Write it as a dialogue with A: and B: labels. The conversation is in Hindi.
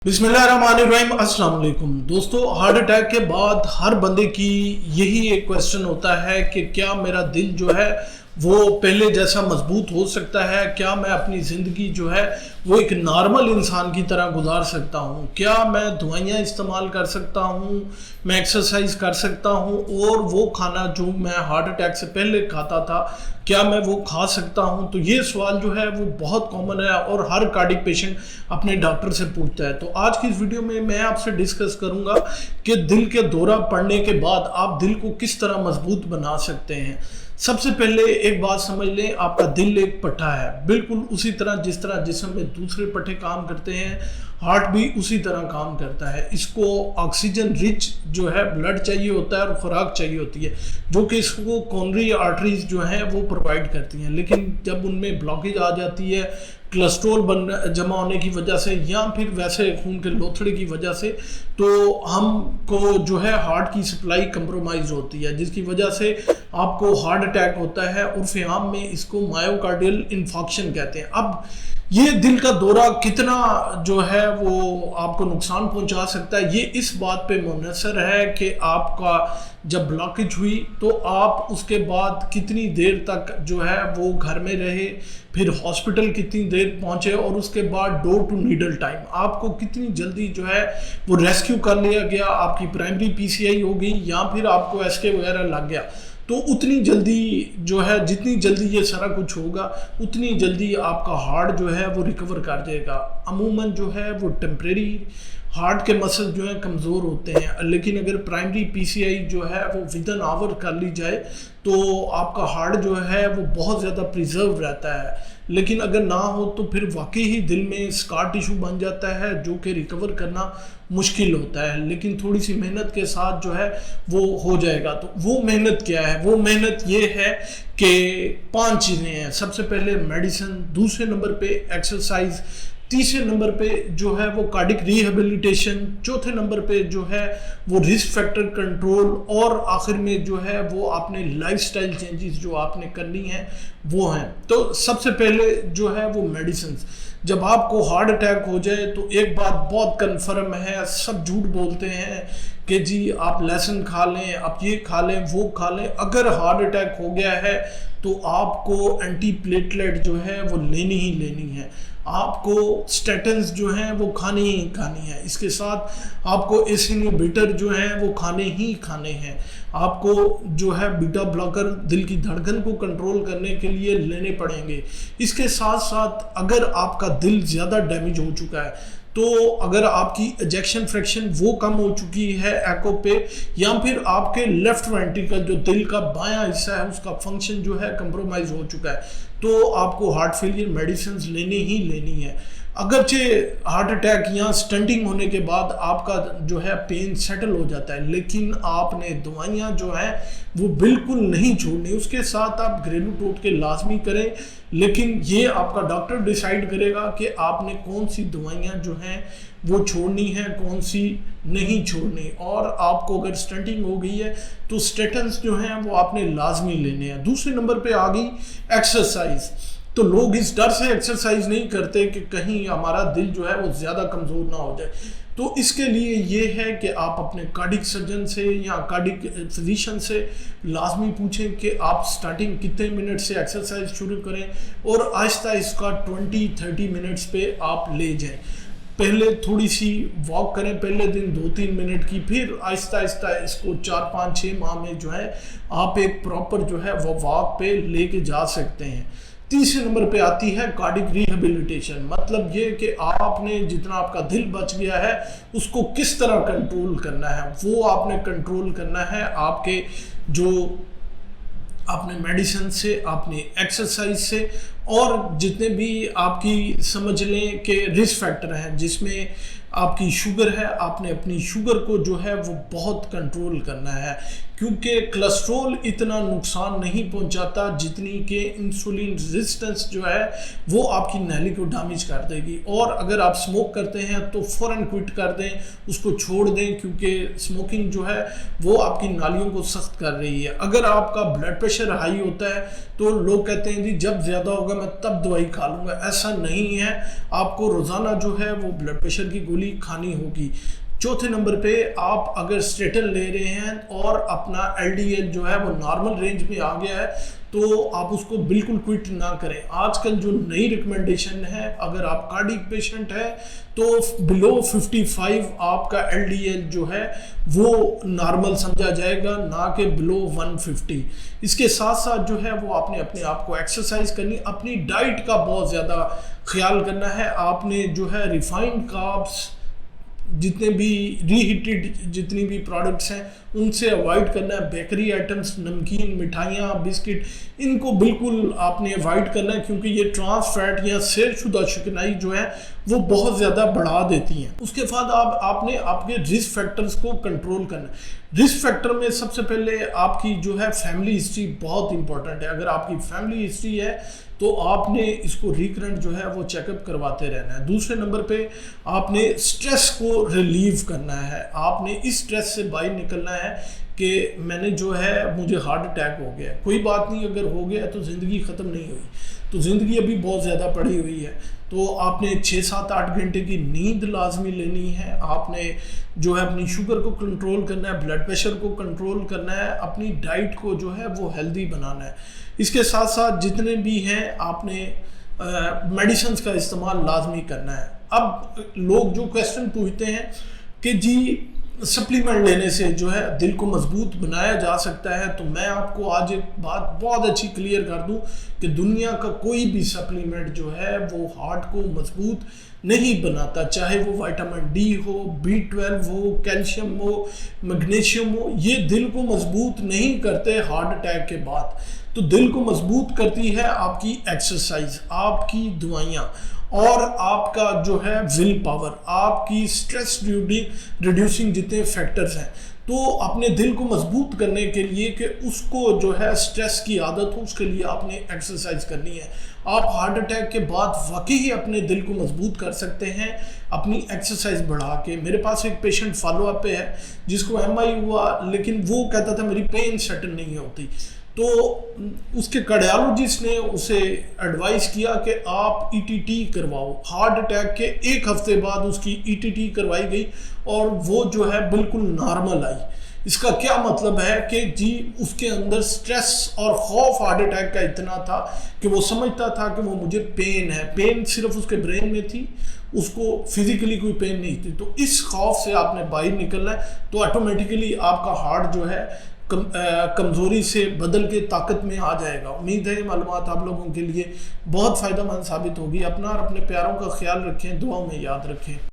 A: बिस्मिल्लाहिर्रहमानिर्रहीम, अस्सलाम वालेकुम दोस्तों। हार्ट अटैक के बाद हर बंदे की यही एक क्वेश्चन होता है कि क्या मेरा दिल जो है वो पहले जैसा मजबूत हो सकता है, क्या मैं अपनी ज़िंदगी जो है वो एक नॉर्मल इंसान की तरह गुजार सकता हूँ, क्या मैं दवाइयाँ इस्तेमाल कर सकता हूँ, मैं एक्सरसाइज कर सकता हूँ और वो खाना जो मैं हार्ट अटैक से पहले खाता था क्या मैं वो खा सकता हूँ। तो ये सवाल जो है वो बहुत कॉमन है और हर कार्डिक पेशेंट अपने डॉक्टर से पूछता है। तो आज की इस वीडियो में मैं आपसे डिस्कस करूँगा कि दिल के दौरा पड़ने के बाद आप दिल को किस तरह मजबूत बना सकते हैं। सबसे पहले एक बात समझ लें, आपका दिल एक पट्टा है, बिल्कुल उसी तरह जिस तरह जिस्म में दूसरे पट्टे काम करते हैं, हार्ट भी उसी तरह काम करता है। इसको ऑक्सीजन रिच जो है ब्लड चाहिए होता है और खुराक चाहिए होती है, जो कि इसको कॉर्नरी आर्टरीज जो हैं वो प्रोवाइड करती हैं। लेकिन जब उनमें ब्लॉकेज आ जाती है कोलेस्ट्रॉल जमा होने की वजह से या फिर वैसे खून के लोथड़े की वजह से, तो हमको जो है हार्ट की सप्लाई कंप्रोमाइज होती है, जिसकी वजह से आपको हार्ट अटैक होता है। उर्फ आम में इसको मायोकार्डियल इन्फॉक्शन कहते हैं। अब ये दिल का दौरा कितना जो है वो आपको नुकसान पहुंचा सकता है, ये इस बात पे मुनहसर है कि आपका जब ब्लॉकेज हुई तो आप उसके बाद कितनी देर तक जो है वो घर में रहे, फिर हॉस्पिटल कितनी देर पहुंचे और उसके बाद डोर टू नीडल टाइम आपको कितनी जल्दी जो है वो रेस्क्यू कर लिया गया, आपकी प्राइमरी पीसीआई हो गई या फिर आपको एसके वगैरह लग गया। तो उतनी जल्दी जो है, जितनी जल्दी ये सारा कुछ होगा उतनी जल्दी आपका हार्ट जो है वो रिकवर कर जाएगा। अमूमन जो है वो टेम्परेरी हार्ट के मसल जो है कमज़ोर होते हैं, लेकिन अगर प्राइमरी पीसीआई जो है वो विद एन आवर कर ली जाए तो आपका हार्ट जो है वो बहुत ज़्यादा प्रिजर्व रहता है। लेकिन अगर ना हो तो फिर वाकई ही दिल में स्कार टिश्यू बन जाता है, जो कि रिकवर करना मुश्किल होता है, लेकिन थोड़ी सी मेहनत के साथ जो है वो हो जाएगा। तो वो मेहनत क्या है? वो मेहनत ये है कि 5 चीज़ें हैं। सबसे पहले मेडिसिन, दूसरे नंबर पे एक्सरसाइज, तीसरे नंबर पे जो है वो कार्डिक रिहेबिलिटेशन, चौथे नंबर पे जो है वो रिस्क फैक्टर कंट्रोल, और आखिर में जो है वो आपने लाइफस्टाइल चेंजेस जो आपने करनी है वो हैं। तो सबसे पहले जो है वो मेडिसिन। जब आपको हार्ट अटैक हो जाए तो एक बात बहुत कन्फर्म है, सब झूठ बोलते हैं कि जी आप लहसुन खा लें, आप ये खा लें, वो खा लें। अगर हार्ट अटैक हो गया है तो आपको एंटी प्लेटलेट जो है वो लेनी ही लेनी है, आपको स्टेटन्स जो हैं वो खानी ही खानी है, इसके साथ आपको एस इनहिबिटर जो हैं वो खाने ही खाने हैं, आपको जो है बीटा ब्लॉकर दिल की धड़कन को कंट्रोल करने के लिए लेने पड़ेंगे। इसके साथ साथ अगर आपका दिल ज़्यादा डैमेज हो चुका है तो अगर आपकी एजेक्शन फ्रैक्शन वो कम हो चुकी है एको पे, या फिर आपके लेफ्ट वेंट्रिकल जो दिल का बायां हिस्सा है उसका फंक्शन जो है कंप्रोमाइज हो चुका है, तो आपको हार्ट फेलियर मेडिसिन लेनी ही लेनी है। अगरचे हार्ट अटैक या स्टंटिंग होने के बाद आपका जो है पेन सेटल हो जाता है, लेकिन आपने दवाइयाँ जो हैं वो बिल्कुल नहीं छोड़नी। उसके साथ आप घरेलू टोटके लाजमी करें, लेकिन ये आपका डॉक्टर डिसाइड करेगा कि आपने कौन सी दवाइयाँ जो हैं वो छोड़नी है, कौन सी नहीं छोड़नी। और आपको अगर स्टंटिंग हो गई है तो स्टेटन्स जो हैं वो आपने लाजमी लेने हैं। दूसरे नंबर पे आ गई एक्सरसाइज। तो लोग इस डर से एक्सरसाइज नहीं करते कि कहीं हमारा दिल जो है वो ज़्यादा कमज़ोर ना हो जाए। तो इसके लिए ये है कि आप अपने कार्डिक सर्जन से या कार्डिक फिजिशियन से लाजमी पूछें कि आप स्टार्टिंग कितने मिनट से एक्सरसाइज शुरू करें और आहिस्ता इसका 20-30 मिनट्स पे आप ले जाएं। पहले थोड़ी सी वॉक करें, पहले दिन 2-3 मिनट की, फिर आहिस्ता आहिस्ता इसको 4-5-6 माह में जो है आप एक प्रॉपर जो है वो वॉक पे लेके जा सकते हैं। तीसरे नंबर पे आती है कार्डिक रिहेबिलिटेशन। मतलब ये कि आपने जितना आपका दिल बच गया है उसको किस तरह कंट्रोल करना है, वो आपने कंट्रोल करना है आपके जो आपने मेडिसिन से, आपने एक्सरसाइज से, और जितने भी आपकी समझ लें कि रिस्क फैक्टर हैं जिसमें आपकी शुगर है, आपने अपनी शुगर को जो है वो बहुत कंट्रोल करना है, क्योंकि कोलेस्ट्रॉल इतना नुकसान नहीं पहुंचाता जितनी कि इंसुलिन रेजिस्टेंस जो है वो आपकी नाली को डैमेज कर देगी। और अगर आप स्मोक करते हैं तो फ़ौरन क्विट कर दें, उसको छोड़ दें, क्योंकि स्मोकिंग जो है वो आपकी नालियों को सख्त कर रही है। अगर आपका ब्लड प्रेशर हाई होता है तो लोग कहते हैं जी जब ज़्यादा होगा होगा मैं तब दवाई खा लूँगा, ऐसा नहीं है। आपको रोज़ाना जो है वो ब्लड प्रेशर की गोली खानी होगी। चौथे नंबर पे आप अगर स्टेटन ले रहे हैं और अपना LDL जो है वो नॉर्मल रेंज में आ गया है तो आप उसको बिल्कुल क्विट ना करें। आजकल जो नई रिकमेंडेशन है, अगर आप कार्डियक पेशेंट है तो बिलो 55 आपका LDL जो है वो नॉर्मल समझा जाएगा, ना कि बिलो 150। इसके साथ साथ जो है वो आपने अपने आप को एक्सरसाइज करनी, अपनी डाइट का बहुत ज़्यादा ख्याल करना है। आपने जो है रिफाइंड कार्ब्स, जितने भी रीहीटेड जितनी भी प्रोडक्ट्स हैं उनसे अवॉइड करना है। बेकरी आइटम्स, नमकीन, मिठाइयाँ, बिस्किट, इनको बिल्कुल आपने अवॉइड करना है, क्योंकि ये ट्रांस फैट या सेरशुदा चिकनाई जो है वो बहुत ज़्यादा बढ़ा देती हैं। उसके बाद आपने आपके रिस्क फैक्टर्स को कंट्रोल करना है। रिस्क फैक्टर में सबसे पहले आपकी जो है फैमिली हिस्ट्री बहुत इंपॉर्टेंट है। अगर आपकी फैमिली हिस्ट्री है तो आपने इसको रिकरेंट जो है वो चेकअप करवाते रहना है। दूसरे नंबर पे आपने स्ट्रेस को रिलीव करना है। आपने इस स्ट्रेस से बाहर निकलना है कि मैंने जो है मुझे हार्ट अटैक हो गया, कोई बात नहीं, अगर हो गया तो ज़िंदगी ख़त्म नहीं हुई, तो ज़िंदगी अभी बहुत ज़्यादा पड़ी हुई है। तो आपने 6-7-8 घंटे की नींद लाजमी लेनी है। आपने जो है अपनी शुगर को कंट्रोल करना है, ब्लड प्रेशर को कंट्रोल करना है, अपनी डाइट को जो है वो हेल्दी बनाना है। इसके साथ साथ जितने भी हैं आपने मेडिसिन का इस्तेमाल लाजमी करना है। अब लोग जो क्वेश्चन पूछते हैं कि जी सप्लीमेंट लेने से जो है दिल को मजबूत बनाया जा सकता है, तो मैं आपको आज एक बात बहुत अच्छी क्लियर कर दूं कि दुनिया का कोई भी सप्लीमेंट जो है वो हार्ट को मजबूत नहीं बनाता, चाहे वो विटामिन डी हो, B12 हो, कैल्शियम हो, मैग्नीशियम हो, ये दिल को मजबूत नहीं करते हार्ट अटैक के बाद। तो दिल को मजबूत करती है आपकी एक्सरसाइज, आपकी दवाइयाँ और आपका जो है विल पावर, आपकी स्ट्रेस रिड्यूसिंग जितने फैक्टर्स हैं। तो अपने दिल को मजबूत करने के लिए कि उसको जो है स्ट्रेस की आदत हो, उसके लिए आपने एक्सरसाइज करनी है। आप हार्ट अटैक के बाद वाकई ही अपने दिल को मजबूत कर सकते हैं अपनी एक्सरसाइज बढ़ा के। मेरे पास एक पेशेंट फॉलोअप पे है जिसको MI हुआ, लेकिन वो कहता था मेरी पेन सेटल नहीं होती, तो उसके कार्डियोलॉजिस्ट ने उसे एडवाइस किया कि आप ETT करवाओ। हार्ट अटैक के 1 हफ्ते बाद उसकी ETT करवाई गई और वो जो है बिल्कुल नॉर्मल आई। इसका क्या मतलब है कि जी उसके अंदर स्ट्रेस और खौफ हार्ट अटैक का इतना था कि वो समझता था कि वो मुझे पेन है, पेन सिर्फ उसके ब्रेन में थी, उसको फिजिकली कोई पेन नहीं थी। तो इस खौफ से आपने बाहर निकलना है, तो ऑटोमेटिकली आपका हार्ट जो है कमज़ोरी से बदल के ताकत में आ जाएगा। उम्मीद है ये मालूमात आप लोगों के लिए बहुत फ़ायदेमंद साबित होगी। अपना और अपने प्यारों का ख्याल रखें, दुआओं में याद रखें।